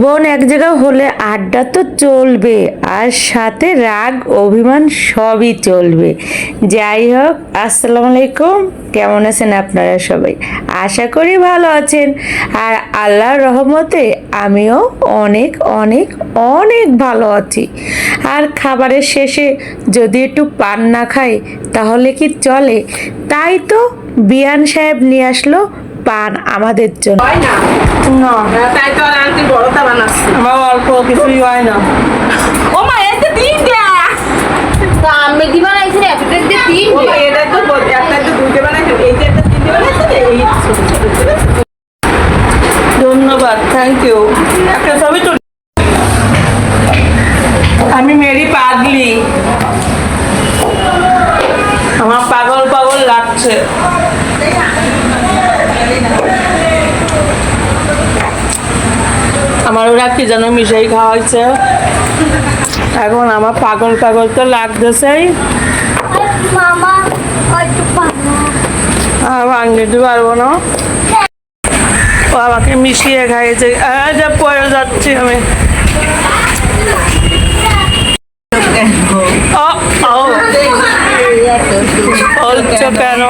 বোন এক জায়গা হলে আড্ডা তো চলবে, আর সাথে রাগ অভিমান সবই চলবে। যাই হোক, আসসালামু আলাইকুম। কেমন আছেন আপনারা সবাই? আশা করি ভালো আছেন। আর আল্লাহর রহমতে আমিও অনেক অনেক অনেক ভালো আছি। আর খাবারের শেষে যদি একটু পান না খাই তাহলে কি চলে? তাই তো বিয়ান সাহেব নিয়ে আসলো পান আমাদের জন্য। না, তাই তো আর আন্টি বড়টা বানাচ্ছে। আমার অল্প কিছুই হয় না। ও মা এতে তিনটে। তা আমি কি বানাইছি রে? একটা দিয়ে ও মা তিনটে। এটা তো একটা তো দুইটা বানাইছে, এই যে একটা তিনটে বানাইছে রে, এই ছোট ছোট ছোট। ধন্যবাদ, থ্যাংক ইউ। একটা ছবি তুলি। আমি মেরি পাগলি, আমার পাগল পাগল লাগছে। আমার ওরা কি যেন মিশাই খাওয়াইছে, এখন আমার পাগল পাগল তো লাগতেছেই। মামা একটু পানা। আর ভাঙিয়ে দিতে পারবো না, ও আমাকে মিশিয়ে খাইয়েছে। যা পড়ে যাচ্ছি আমি। ও ও বলছো কেন?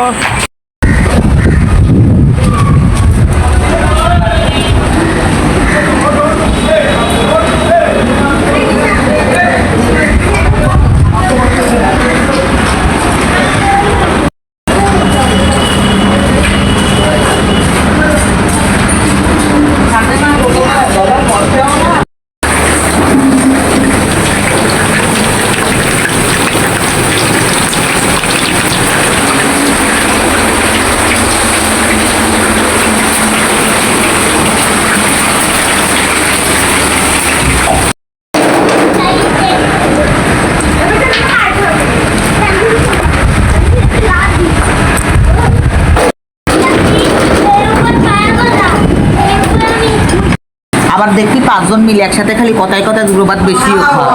আবার দেখি পাঁচজন মিলে একসাথে খালি কথায় কথায় দুটো ভাত বেশিও খাওয়া।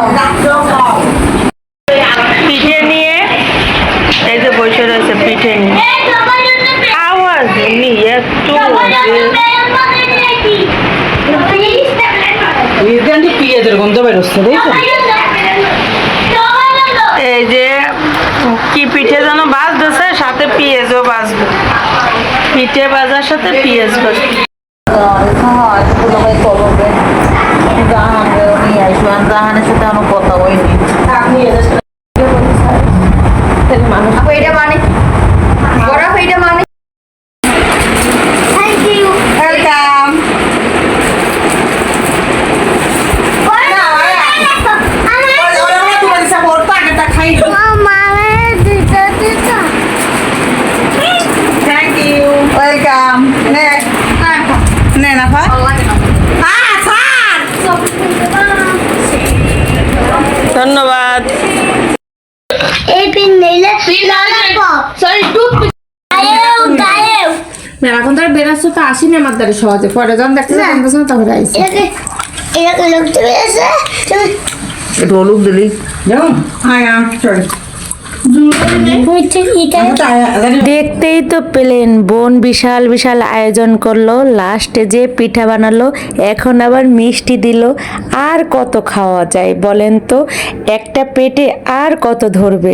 পিঠে নিয়ে এই যে বসে রয়েছে, পিঠে নিয়ে আওয়াজ নিয়ে একটু পেঁয়াজের গন্ধ বেরোচ্ছে, দেখো এই যে কি পিঠে যেন ভাজতেছে, সাথে পেঁয়াজও ভাজবে। পিঠে ভাজার সাথে পেঁয়াজ ভাজবে। জাহানের সাথে আমার কথা হয়নি। আপু এটা মানে বড় এটা মানে থ্যাংক ইউ ওয়েলকাম। মামা দিতে দিতে থ্যাংক ইউ, ওয়েলকাম। নে না ভাই। ধন্যবাদ। এই পিন নিলে সরি টুপ গায়েও এখন তো আর বেরাচ্ছ তো আসিনি আমার দ্বারা সহজে, পরে যখন দেখতে জানতেছ না তখন আইসি। এরকম লোক চলে এসে একটু হলুদ দিলি দেখতেই তো পেলেন, বোন বিশাল বিশাল আয়োজন করলো, লাস্টে যে পিঠা বানালো, এখন আবার মিষ্টি দিল। আর কত খাওয়া যায় বলেন তো? একটা পেটে আর কত ধরবে?